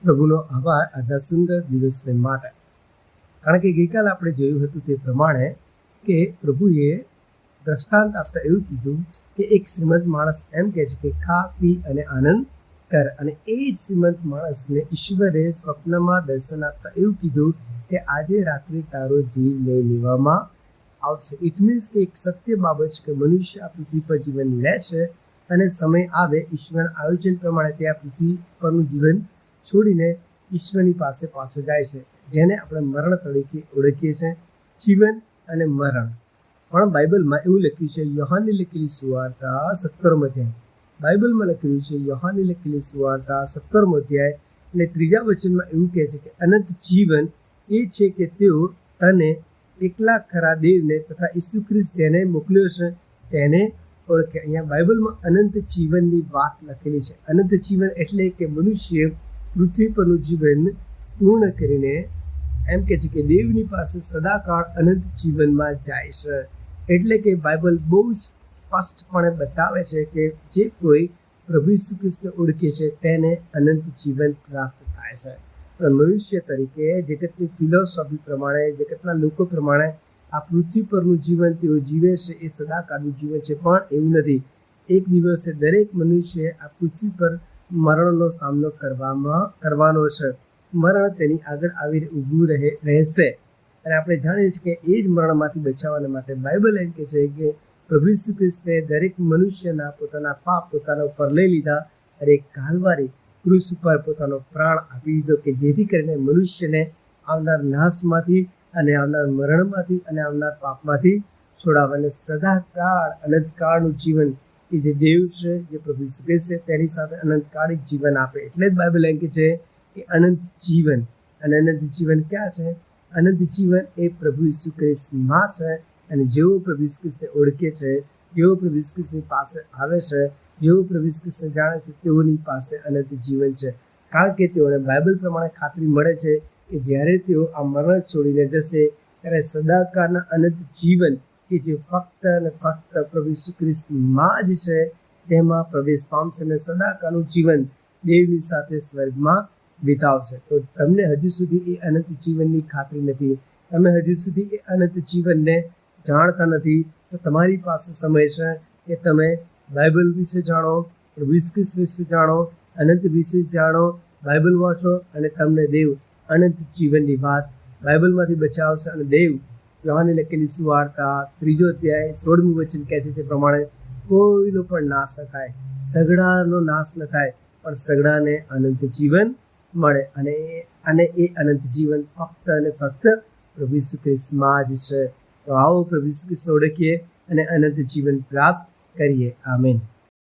પ્રભુનો આભાર આજના સુંદર દિવસને માટે, કારણ કે ગઈકાલે આપણે જોયું હતું તે પ્રમાણે કે પ્રભુએ દ્રષ્ટાંત આપતા એવું કીધું કે એક શ્રીમંત માણસ એમ કહે છે કે ખા પી અને આનંદ કર, અને એ જ શ્રીમંત માણસને ઈશ્વરે સ્વપ્નમાં દર્શન આપતા એવું કીધું કે આજે રાત્રે તારો જીવ લઈ લેવામાં આવશે. ઇટ મીન્સ કે એક સત્ય બાબત છે કે મનુષ્ય આ પૃથ્વી પર જીવન લે છે અને સમય આવે ઈશ્વરના આયોજન પ્રમાણે તે આ પૃથ્વી પરનું જીવન છોડીને ઈશ્વરની પાસે પાછો જાય છે, જેને આપણે મરણ તરીકે ઓળખીએ છીએ, જીવન અને મરણ. પણ બાઇબલમાં એવું લખ્યું છે, યોહાનની લખેલી સુવાર્તા 17મો અધ્યાય, બાઇબલમાં લખેલું છે યોહાનની લખેલી સુવાર્તા 17મો અધ્યાય અને 3જા વચનમાં એવું કહે છે કે અનંત જીવન એ છે કે તેઓ તને એકલા ખરા દેવને તથા ઈસુ ખ્રિસ્ત જેને મોકલ્યો છે તેને ઓળખે. અહીંયા બાઇબલમાં અનંત જીવનની વાત લખેલી છે. અનંત જીવન એટલે કે મનુષ્ય પૃથ્વી પરનું જીવન પૂર્ણ કરીને એમ કહે છે કે દેવની પાસે સદાકાળ અનંત જીવનમાં જાય છે. એટલે કે બાઇબલ બહુ સ્પષ્ટપણે બતાવે છે કે જે કોઈ પ્રભુ ઈસુ ખ્રિસ્તને ઓળખે છે તેને અનંત જીવન પ્રાપ્ત થાય છે. પણ મનુષ્ય તરીકે જગતની ફિલોસોફી પ્રમાણે, જગતના લોકો પ્રમાણે આ પૃથ્વી પરનું જીવન તેઓ જીવે છે એ સદાકાળનું જીવન છે, પણ એવું નથી. એક દિવસે દરેક મનુષ્ય આ પૃથ્વી પર મરણનો સામનો કરવાનો છે. મરણ તેની આગળ આવીને ઊભું રહેશે, અને આપણે જાણીએ છીએ કે એ જ મરણમાંથી બચાવવા માટે બાઇબલ એમ કહે છે કે પ્રભુ ઈસુ ખ્રિસ્તે દરેક મનુષ્યના પોતાના પાપ પોતાના ઉપર લઈ લીધા અને કાલ્વારી ક્રૂસ ઉપર પોતાનો પ્રાણ આપી દીધો કે જેથી કરીને મનુષ્યને આવનાર નાશમાંથી અને આવનાર મરણમાંથી અને આવનાર પાપમાંથી છોડાવે અને સદાકાળ અનંતકાળનું જીવન કે જે દેવ છે, જે પ્રભુ ઈસુ ખ્રિસ્ત છે તેની સાથે અનંતકાળિક જીવન આપે. એટલે જ બાઇબલ એમ કહે છે કે અનંત જીવન. અને અનંત જીવન ક્યાં છે? અનંત જીવન એ પ્રભુ ઈસુ ખ્રિસ્તમાં છે. અને જેઓ પ્રભુ ઈસુ ખ્રિસ્તને ઓળખે છે, જેઓ પ્રભુ ઈસુ ખ્રિસ્તની પાસે આવે છે, જેઓ પ્રભુ ઈસુ ખ્રિસ્તને જાણે છે, તેઓની પાસે અનંત જીવન છે. કારણ કે તેઓને બાઇબલ પ્રમાણે ખાતરી મળે છે કે જ્યારે તેઓ આ મરણ છોડીને જશે ત્યારે સદાકાળના અનંત જીવન કે જે ફક્ત અને ફક્ત પ્રભુ ઈસુ ખ્રિસ્તમાં જ છે તેમાં પ્રવેશ પામશે અને સદાકાળનું જીવન દેવની સાથે સ્વર્ગમાં વિતાવશે. તો તમને હજુ સુધી એ અનંત જીવનની ખાતરી નથી, તમે હજુ સુધી એ અનંત જીવનને જાણતા નથી, તો તમારી પાસે સમય છે કે તમે બાઇબલ વિશે જાણો, પ્રભુ ઈસુ ખ્રિસ્ત વિશે જાણો, અનંત વિશે જાણો, બાઇબલ વાંચો અને તમને દેવ અનંત જીવનની વાત બાઇબલમાંથી બચાવશે. અને દેવ યોહાનની લખેલી સુવાર્તા 3જો અધ્યાય 16મું વચન કહે છે તે પ્રમાણે કોઈનો પણ નાશ ન થાય, સગડાનો નાશ ન થાય, પણ સગડાને અનંત જીવન મળે. અને એ અનંત જીવન ફક્ત અને ફક્ત પ્રભુ ઈસુ ખ્રિસ્તમાં જ છે. તો આવો પ્રભુ ઈસુ ખ્રિસ્તને ઓળખીએ અને અનંત જીવન પ્રાપ્ત કરીએ. આમેન.